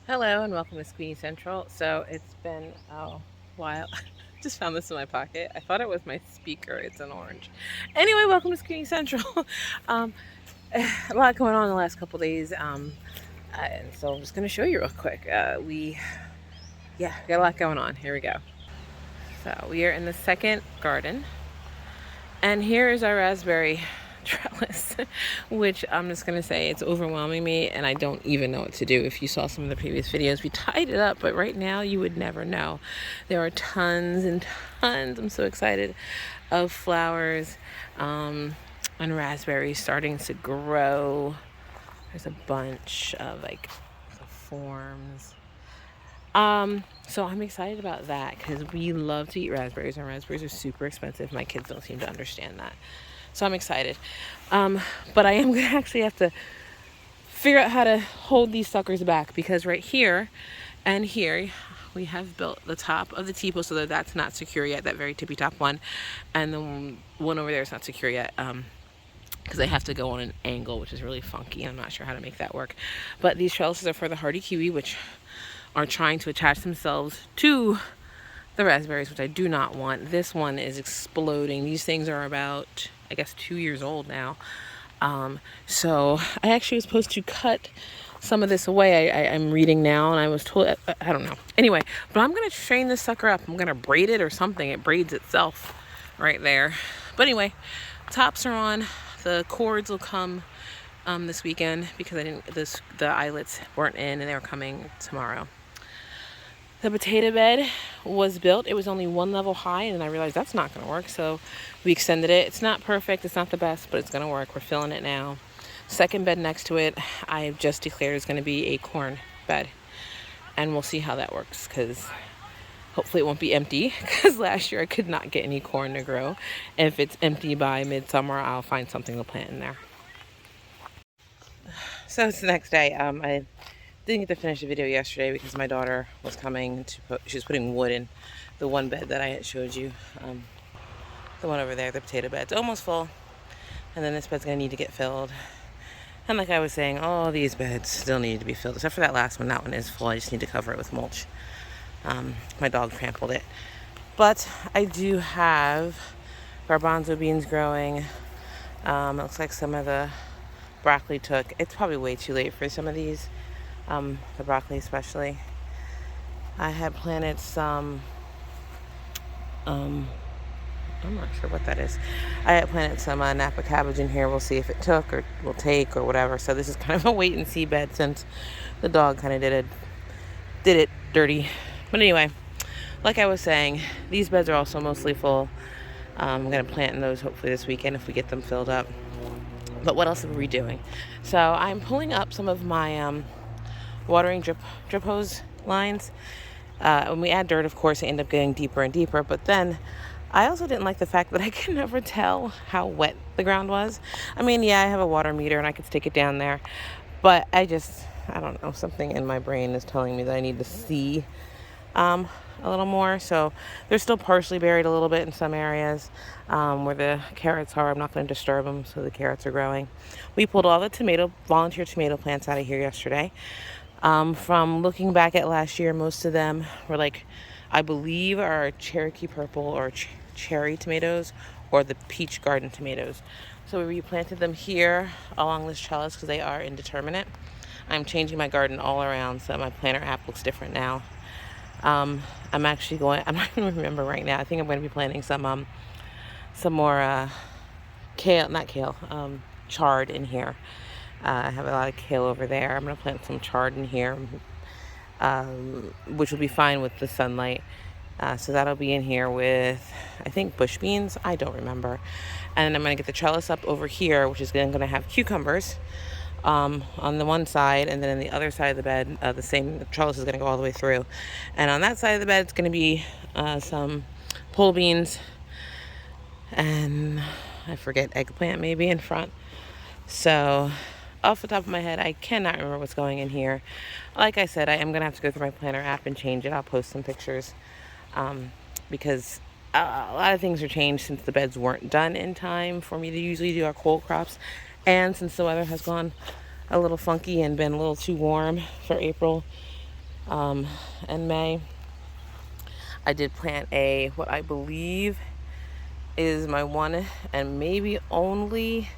Hello and welcome to SquiniCentral. So it's been a while. Just found this in my pocket. I thought it was my speaker. It's an orange. Anyway, welcome to SquiniCentral. um, a lot going on in the last couple days. And so I'm just going to show you real quick. Got a lot going on. Here we go. So we are in the second garden. And here is our raspberry trellis, which I'm just going to say it's overwhelming me and I don't even know what to do. If you saw some of the previous videos, we tied it up, but right now you would never know. There are tons and tons, I'm so excited, of flowers and raspberries starting to grow. There's a bunch of like forms. So I'm excited about that because we love to eat raspberries and raspberries are super expensive. My kids don't seem to understand that. So I'm excited. But I am going to actually have to figure out how to hold these suckers back because right here and here we have built the top of the T-post so that that's not secure yet, that very tippy top one. And the one over there is not secure yet. Because they have to go on an angle, which is really funky. I'm not sure how to make that work. But these trellises are for the hardy kiwi, which are trying to attach themselves to the raspberries, which I do not want. This one is exploding. These things are about, I guess, 2 years old now. So I actually was supposed to cut some of this away. I'm reading now, and I was told, I don't know. Anyway, but I'm going to train this sucker up. I'm going to braid it or something. It braids itself right there. But anyway, tops are on. The cords will come this weekend because the eyelets weren't in and they were coming tomorrow. The potato bed was built. It was only one level high and I realized that's not going to work. So we extended it. It's not perfect. It's not the best, but it's going to work. We're filling it now. Second bed next to it, I've just declared is going to be a corn bed. And we'll see how that works because hopefully it won't be empty because last year I could not get any corn to grow. And if it's empty by midsummer, I'll find something to plant in there. So it's the next day. I didn't get to finish the video yesterday because my daughter was coming to she was putting wood in the one bed that I had showed you. The one over there, the potato bed's almost full. And then this bed's going to need to get filled. And like I was saying, all these beds still need to be filled. Except for that last one. That one is full. I just need to cover it with mulch. My dog trampled it. But I do have garbanzo beans growing. It looks like some of the broccoli took. It's probably way too late for some of these. The broccoli especially. I had planted some, I'm not sure what that is. I had planted some Napa cabbage in here. We'll see if it took or will take or whatever. So this is kind of a wait and see bed since the dog kind of did it dirty. But anyway, like I was saying, these beds are also mostly full. I'm going to plant in those hopefully this weekend if we get them filled up. But what else are we doing? So I'm pulling up some of my watering drip hose lines. When we add dirt, of course, they end up getting deeper and deeper. But then I also didn't like the fact that I could never tell how wet the ground was. I mean, yeah, I have a water meter and I could stick it down there. But I don't know, something in my brain is telling me that I need to see a little more. So they're still partially buried a little bit in some areas where the carrots are. I'm not going to disturb them, so the carrots are growing. We pulled all the volunteer tomato plants out of here yesterday. From looking back at last year, most of them were like, I believe, are Cherokee purple or cherry tomatoes or the peach garden tomatoes. So we replanted them here along this trellis because they are indeterminate. I'm changing my garden all around, so my planter app looks different now. I'm actually I'm not even remember right now. I think I'm going to be planting some more chard in here. I have a lot of kale over there. I'm going to plant some chard in here, which will be fine with the sunlight. So that'll be in here with, I think, bush beans. I don't remember. And I'm going to get the trellis up over here, which is going to have cucumbers on the one side, and then on the other side of the bed, the trellis is going to go all the way through. And on that side of the bed, it's going to be some pole beans and I forget, eggplant maybe in front. So off the top of my head, I cannot remember what's going in here. Like I said, I am going to have to go through my planner app and change it. I'll post some pictures because a lot of things are changed since the beds weren't done in time for me to usually do our cold crops. And since the weather has gone a little funky and been a little too warm for April, In May, I did plant what I believe is my one and maybe only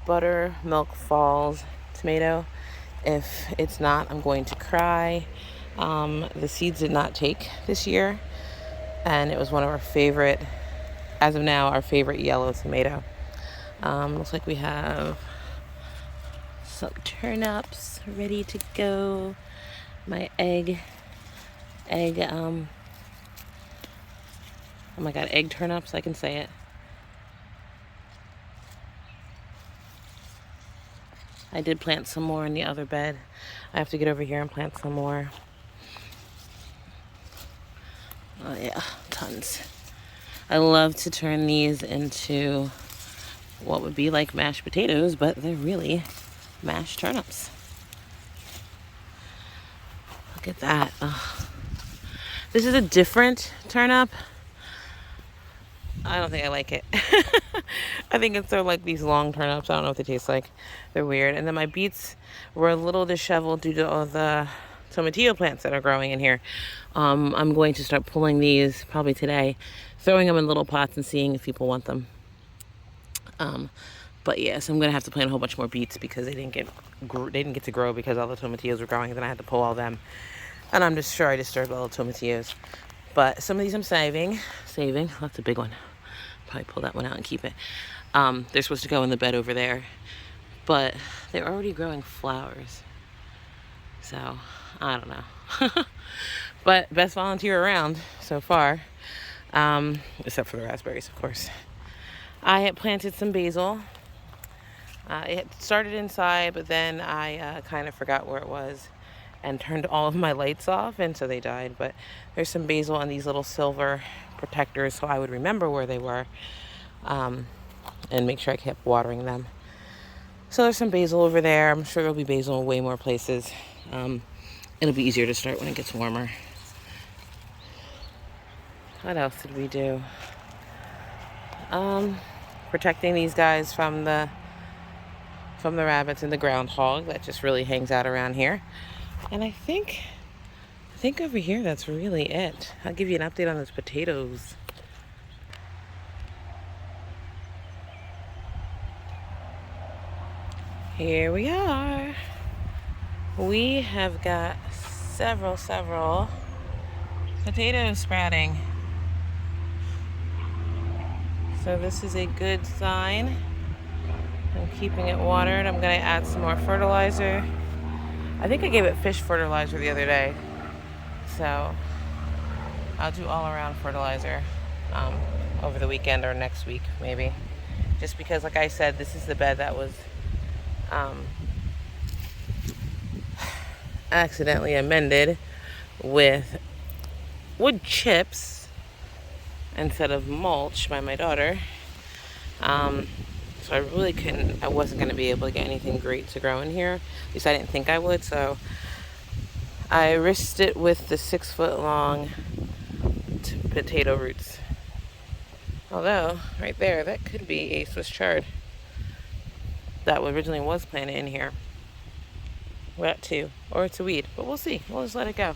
buttermilk falls tomato. If it's not, I'm going to cry. The seeds did not take this year, and it was one of our favorite, as of now, our favorite yellow tomato. Looks like we have some turnips ready to go. My egg, oh my god, egg turnips, I can say it. I did plant some more in the other bed. I have to get over here and plant some more. Oh yeah, tons. I love to turn these into what would be like mashed potatoes, but they're really mashed turnips. Look at that. Oh. This is a different turnip. I don't think I like it. I think it's sort of like these long turnips. I don't know what they taste like. They're weird. And then my beets were a little disheveled due to all the tomatillo plants that are growing in here. I'm going to start pulling these probably today, throwing them in little pots and seeing if people want them. But yes, I'm gonna have to plant a whole bunch more beets because they didn't get to grow because all the tomatillos were growing. Then I had to pull all them, and I'm just sure I disturbed all the tomatillos. But some of these I'm saving. That's a big one. Probably pull that one out and keep it. They're supposed to go in the bed over there, but they're already growing flowers. So I don't know. But best volunteer around so far, except for the raspberries, of course. I had planted some basil. It had started inside, but then I kind of forgot where it was and turned all of my lights off, and so they died. But there's some basil and these little silver protectors, so I would remember where they were, and make sure I kept watering them. So there's some basil over there. I'm sure there'll be basil in way more places. It'll be easier to start when it gets warmer. What else did we do? Protecting these guys from the rabbits and the groundhog that just really hangs out around here. And I think over here that's really it. I'll give you an update on those potatoes. Here we are. We have got several potatoes sprouting. So this is a good sign. I'm keeping it watered. I'm going to add some more fertilizer. I think I gave it fish fertilizer the other day. So I'll do all around fertilizer over the weekend or next week maybe. Just because, like I said, this is the bed that was accidentally amended with wood chips instead of mulch by my daughter. So I wasn't going to be able to get anything great to grow in here. At least I didn't think I would, so I risked it with the 6-foot-long potato roots. Although, right there, that could be a Swiss chard that originally was planted in here. We're at 2, or it's a weed, but we'll see. We'll just let it go.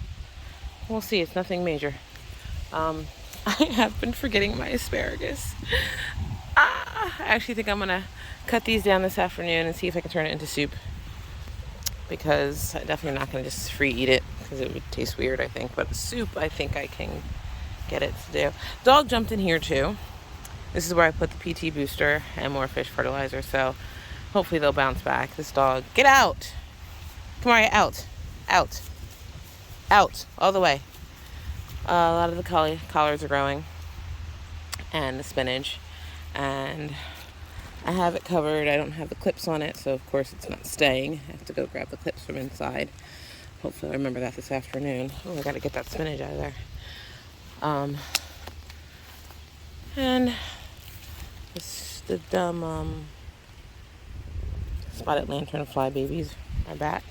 We'll see. It's nothing major. I have been forgetting my asparagus. I actually think I'm gonna cut these down this afternoon and see if I can turn it into soup, because I'm definitely not gonna just free eat it because it would taste weird, I think. But the soup, I think I can get it to do. Dog jumped in here too. This is where I put the PT booster and more fish fertilizer, so hopefully they'll bounce back. This dog, get out! Come on, out, all the way. A lot of the collards are growing, and the spinach. And I have it covered. I don't have the clips on it, so of course it's not staying. I have to go grab the clips from inside. Hopefully I'll remember that this afternoon. Oh, I gotta get that spinach out of there. And the dumb spotted lanternfly babies are back.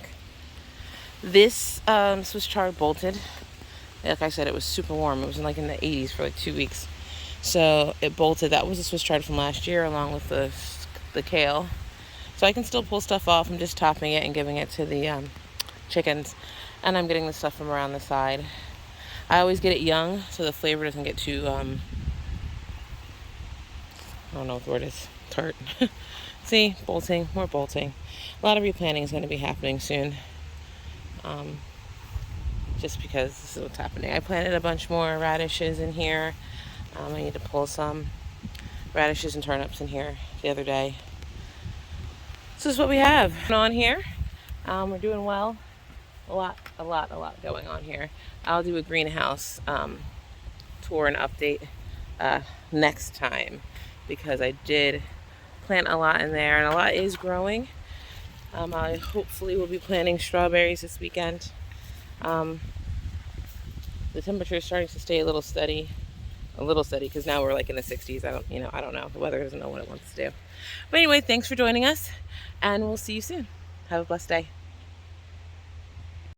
This Swiss chard bolted. Like I said, it was super warm. It was in the 80s for like 2 weeks. So it bolted. That was a Swiss chard from last year, along with the kale. So I can still pull stuff off. I'm just topping it and giving it to the chickens, and I'm getting the stuff from around the side. I always get it young so the flavor doesn't get too, I don't know what the word is, tart. See, bolting, more bolting. A lot of replanting is going to be happening soon. Just because this is what's happening. I planted a bunch more radishes in here. I need to pull some radishes and turnips in here the other day. This is what we have on here. We're doing well. A lot going on here. I'll do a greenhouse tour and update next time, because I did plant a lot in there and a lot is growing. I hopefully will be planting strawberries this weekend. The temperature is starting to stay a little steady, because now we're like in the 60s. I don't know. The weather doesn't know what it wants to do. But anyway, thanks for joining us, and we'll see you soon. Have a blessed day.